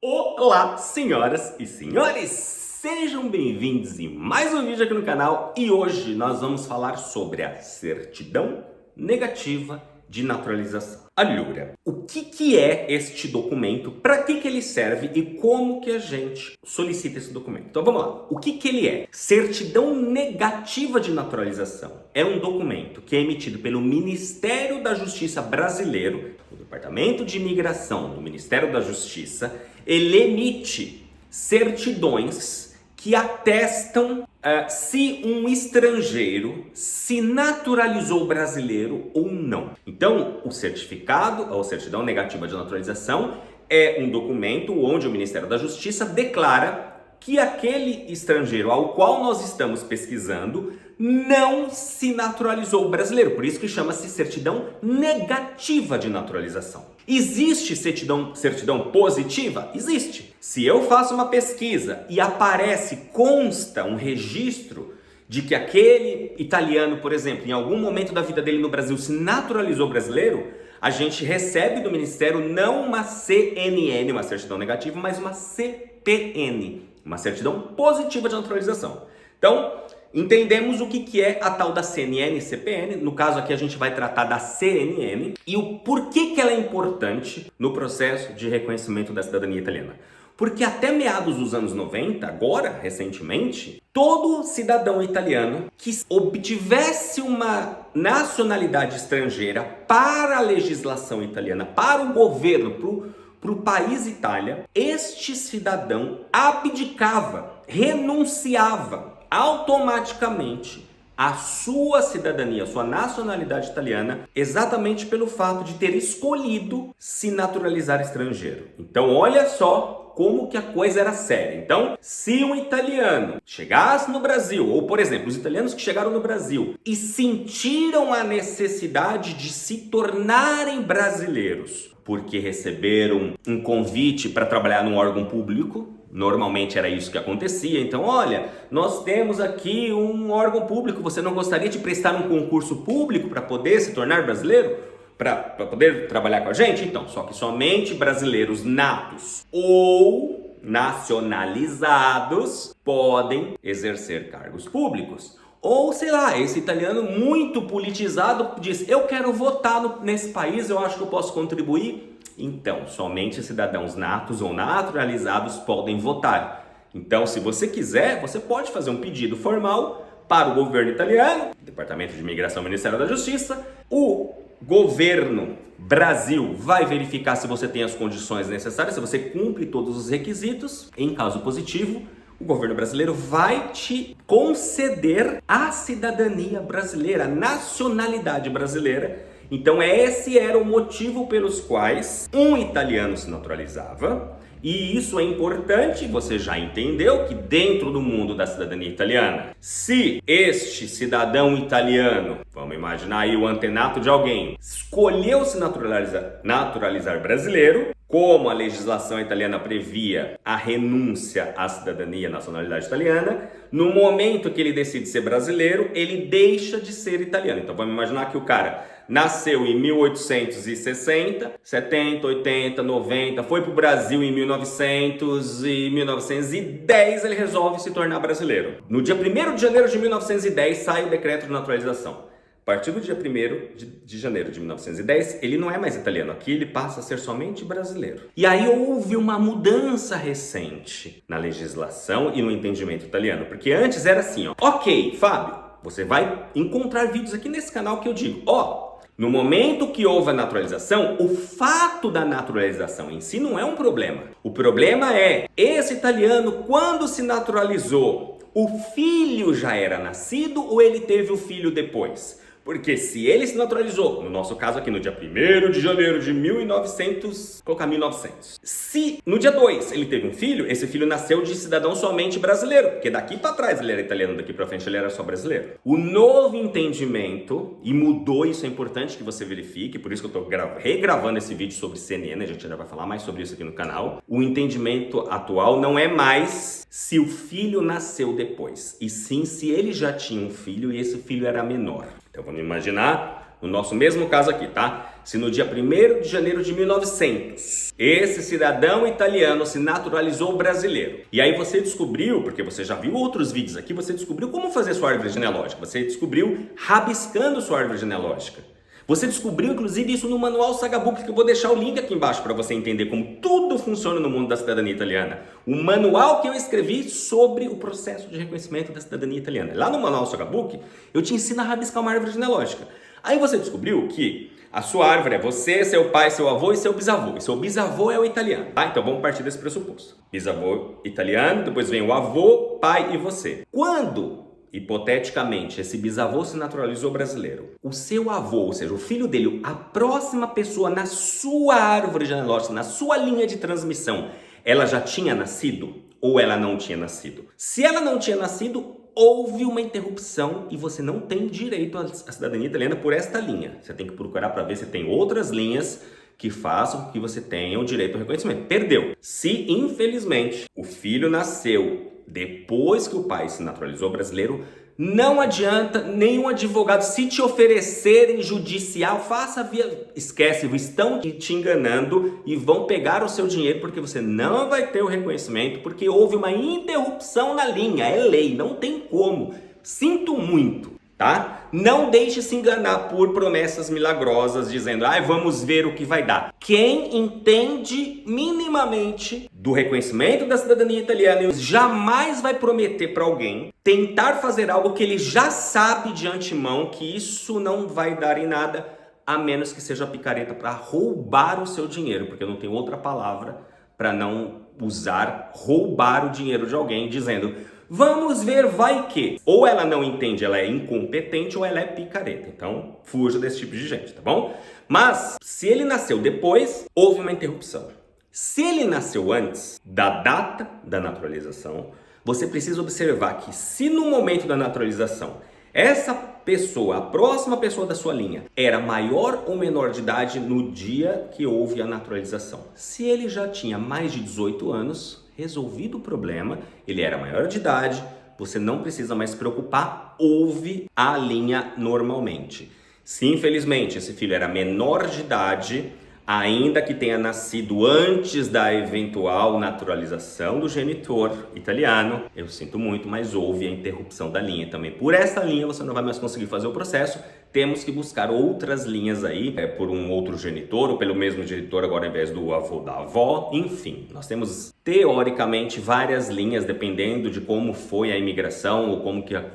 Olá, senhoras e senhores! Sejam bem-vindos em mais um vídeo aqui no canal e hoje nós vamos falar sobre a certidão negativa de naturalização. Alura, o que é este documento, para que ele serve e como que a gente solicita esse documento? Então vamos lá, o que ele é? Certidão negativa de naturalização é um documento que é emitido pelo Ministério da Justiça brasileiro, o Departamento de Imigração do Ministério da Justiça. Ele emite certidões que atestam se um estrangeiro se naturalizou brasileiro ou não. Então, o certificado, ou certidão negativa de naturalização, é um documento onde o Ministério da Justiça declara que aquele estrangeiro ao qual nós estamos pesquisando não se naturalizou brasileiro. Por isso que chama-se certidão negativa de naturalização. Existe certidão positiva? Existe. Se eu faço uma pesquisa e consta um registro de que aquele italiano, por exemplo, em algum momento da vida dele no Brasil se naturalizou brasileiro, a gente recebe do Ministério não uma CNN, uma certidão negativa, mas uma CPN, uma certidão positiva de naturalização. Então, entendemos o que é a tal da CNN e CPN. No caso aqui a gente vai tratar da CNN e o porquê que ela é importante no processo de reconhecimento da cidadania italiana. Porque até meados dos anos 90, agora, recentemente, todo cidadão italiano que obtivesse uma nacionalidade estrangeira para a legislação italiana, para o governo, para o país Itália, este cidadão abdicava, renunciava automaticamente a sua cidadania, a sua nacionalidade italiana, exatamente pelo fato de ter escolhido se naturalizar estrangeiro. Então, olha só como que a coisa era séria. Então, se um italiano chegasse no Brasil, ou por exemplo, os italianos que chegaram no Brasil e sentiram a necessidade de se tornarem brasileiros, porque receberam um convite para trabalhar num órgão público, normalmente era isso que acontecia. Então, olha, nós temos aqui um órgão público, você não gostaria de prestar um concurso público para poder se tornar brasileiro? Para poder trabalhar com a gente? Então, só que somente brasileiros natos ou nacionalizados podem exercer cargos públicos. Ou, sei lá, esse italiano muito politizado diz, eu quero votar nesse país, eu acho que eu posso contribuir. Então, somente cidadãos natos ou naturalizados podem votar. Então, se você quiser, você pode fazer um pedido formal para o governo italiano, Departamento de Imigração e Ministério da Justiça. O governo Brasil vai verificar se você tem as condições necessárias, se você cumpre todos os requisitos. Em caso positivo, o governo brasileiro vai te conceder a cidadania brasileira, a nacionalidade brasileira. Então esse era o motivo pelos quais um italiano se naturalizava. E isso é importante, você já entendeu que dentro do mundo da cidadania italiana, se este cidadão italiano, vamos imaginar aí o antenato de alguém, escolheu se naturalizar brasileiro, como a legislação italiana previa a renúncia à cidadania, à nacionalidade italiana, no momento que ele decide ser brasileiro, ele deixa de ser italiano. Então vamos imaginar que o cara nasceu em 1860, 70, 80, 90, foi para o Brasil em 1900 e 1910 ele resolve se tornar brasileiro. No dia 1º de janeiro de 1910 sai o decreto de naturalização. A partir do dia 1º de janeiro de 1910, ele não é mais italiano. Aqui ele passa a ser somente brasileiro. E aí houve uma mudança recente na legislação e no entendimento italiano. Porque antes era assim, ó. Ok, Fábio, você vai encontrar vídeos aqui nesse canal que eu digo, ó, no momento que houve a naturalização, o fato da naturalização em si não é um problema. O problema é, esse italiano, quando se naturalizou, o filho já era nascido ou ele teve o filho depois? Porque se ele se naturalizou, no nosso caso aqui no dia 1º de janeiro de 1900, colocar 1900. Se no dia 2 ele teve um filho, esse filho nasceu de cidadão somente brasileiro, porque daqui para trás ele era italiano, daqui para frente ele era só brasileiro. O novo entendimento, e mudou, isso é importante que você verifique, por isso que eu estou regravando esse vídeo sobre CNN, a gente já vai falar mais sobre isso aqui no canal. O entendimento atual não é mais se o filho nasceu depois, e sim se ele já tinha um filho e esse filho era menor. Então vamos imaginar o nosso mesmo caso aqui, tá? se no dia 1º de janeiro de 1900 esse cidadão italiano se naturalizou brasileiro. E aí você descobriu, porque você já viu outros vídeos aqui, você descobriu como fazer sua árvore genealógica. Você descobriu rabiscando sua árvore genealógica. Você descobriu, inclusive, isso no Manual Sagabook, que eu vou deixar o link aqui embaixo para você entender como tudo funciona no mundo da cidadania italiana. O manual que eu escrevi sobre o processo de reconhecimento da cidadania italiana. Lá no Manual Sagabook, eu te ensino a rabiscar uma árvore genealógica. Aí você descobriu que a sua árvore é você, seu pai, seu avô e seu bisavô. E seu bisavô é o italiano, tá? Então vamos partir desse pressuposto. Bisavô italiano, depois vem o avô, pai e você. Quando, hipoteticamente, esse bisavô se naturalizou brasileiro, o seu avô, ou seja, o filho dele, a próxima pessoa na sua árvore genealógica, na sua linha de transmissão, ela já tinha nascido ou ela não tinha nascido? Se ela não tinha nascido, houve uma interrupção e você não tem direito à cidadania italiana por esta linha. Você tem que procurar para ver se tem outras linhas que façam com que você tenha o direito ao reconhecimento. Perdeu. Se, infelizmente, o filho nasceu depois que o pai se naturalizou brasileiro, não adianta nenhum advogado, se te oferecerem judicial, faça via... Esquece, estão te enganando e vão pegar o seu dinheiro porque você não vai ter o reconhecimento porque houve uma interrupção na linha, é lei, não tem como. Sinto muito, tá? Não deixe se enganar por promessas milagrosas dizendo, vamos ver o que vai dar. Quem entende minimamente do reconhecimento da cidadania italiana jamais vai prometer para alguém tentar fazer algo que ele já sabe de antemão que isso não vai dar em nada, a menos que seja picareta para roubar o seu dinheiro, porque eu não tenho outra palavra para não usar roubar o dinheiro de alguém dizendo vamos ver, vai que. Ou ela não entende, ela é incompetente, ou ela é picareta. Então, fuja desse tipo de gente, tá bom? Mas, se ele nasceu depois, houve uma interrupção. Se ele nasceu antes da data da naturalização, você precisa observar que se no momento da naturalização, essa pessoa, a próxima pessoa da sua linha, era maior ou menor de idade no dia que houve a naturalização. Se ele já tinha mais de 18 anos... resolvido o problema, ele era maior de idade, você não precisa mais se preocupar, houve a linha normalmente. Se infelizmente esse filho era menor de idade, ainda que tenha nascido antes da eventual naturalização do genitor italiano, eu sinto muito, mas houve a interrupção da linha também. Por essa linha você não vai mais conseguir fazer o processo, temos que buscar outras linhas aí, por um outro genitor, ou pelo mesmo genitor agora ao invés do avô da avó, enfim. Nós temos, teoricamente, várias linhas, dependendo de como foi a imigração, ou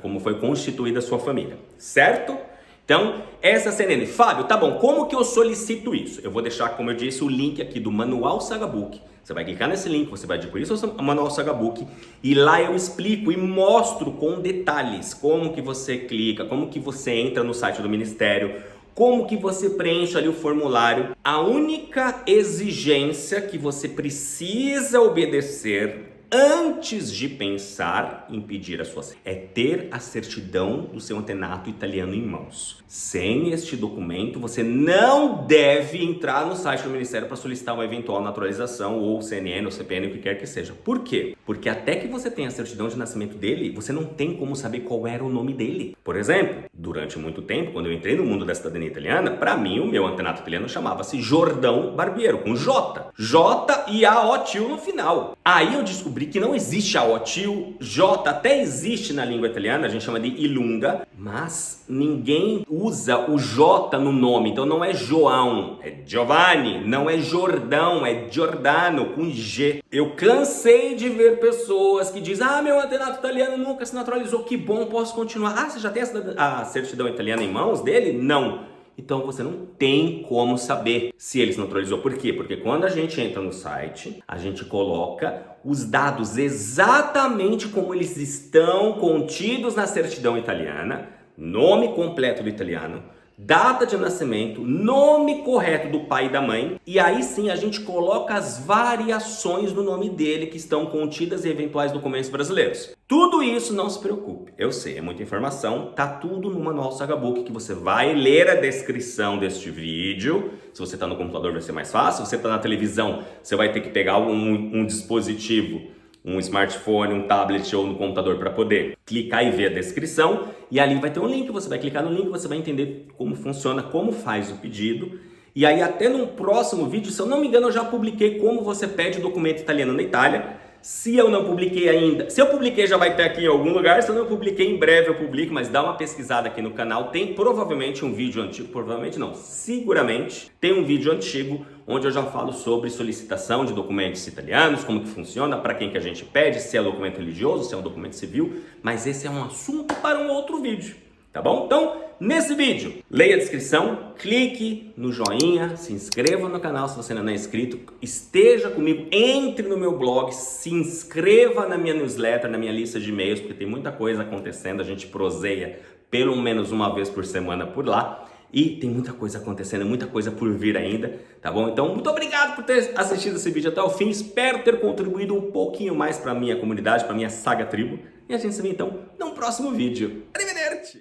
como foi constituída a sua família, certo? Então, essa CNN. Fábio, tá bom, como que eu solicito isso? Eu vou deixar, como eu disse, o link aqui do Manual Sagabook. Você vai clicar nesse link, você vai adquirir o Manual Sagabook e lá eu explico e mostro com detalhes como que você clica, como que você entra no site do Ministério, como que você preenche ali o formulário. A única exigência que você precisa obedecer antes de pensar em pedir a sua é ter a certidão do seu antenato italiano em mãos. Sem este documento, você não deve entrar no site do Ministério para solicitar uma eventual naturalização ou CNN ou CPN, o que quer que seja. Por quê? Porque até que você tenha a certidão de nascimento dele, você não tem como saber qual era o nome dele. Por exemplo, durante muito tempo, quando eu entrei no mundo da cidadania italiana, para mim o meu antenato italiano chamava-se Jordão Barbiero, com J. J e A-O-T-I-O no final. Aí eu descobri que não existe A-O-T-I-O, J até existe na língua italiana, a gente chama de Ilunga, mas ninguém usa o J no nome, então não é João, é Giovanni, não é Jordão, é Giordano com G. Eu cansei de ver pessoas que dizem, meu antenato italiano nunca se naturalizou, que bom, posso continuar. Você já tem a certidão italiana em mãos dele? Não. Então você não tem como saber se ele se naturalizou. Por quê? Porque quando a gente entra no site, a gente coloca os dados exatamente como eles estão contidos na certidão italiana, nome completo do italiano, data de nascimento, nome correto do pai e da mãe, e aí sim a gente coloca as variações do nome dele que estão contidas em eventuais documentos brasileiros. Tudo isso, não se preocupe, eu sei, é muita informação, tá tudo no Manual Sagabook que você vai ler a descrição deste vídeo. Se você está no computador vai ser mais fácil, se você está na televisão você vai ter que pegar um dispositivo, um smartphone, um tablet ou no computador para poder clicar e ver a descrição, e ali vai ter um link, você vai clicar no link, você vai entender como funciona, como faz o pedido, E aí até num próximo vídeo, se eu não me engano, eu já publiquei como você pede documento italiano na Itália. Se eu não publiquei ainda, se eu publiquei já vai estar aqui em algum lugar, se eu não publiquei em breve eu publico, mas dá uma pesquisada aqui no canal, tem provavelmente um vídeo antigo, provavelmente não, seguramente tem um vídeo antigo onde eu já falo sobre solicitação de documentos italianos, como que funciona, para quem que a gente pede, se é documento religioso, se é um documento civil, mas esse é um assunto para um outro vídeo. Tá bom? Então, nesse vídeo, leia a descrição, clique no joinha, se inscreva no canal se você ainda não é inscrito, esteja comigo, entre no meu blog, se inscreva na minha newsletter, na minha lista de e-mails, porque tem muita coisa acontecendo, a gente proseia pelo menos uma vez por semana por lá. E tem muita coisa acontecendo, muita coisa por vir ainda, tá bom? Então, muito obrigado por ter assistido esse vídeo até o fim. Espero ter contribuído um pouquinho mais para a minha comunidade, para a minha saga tribo. E a gente se vê então num próximo vídeo. Arrivederci!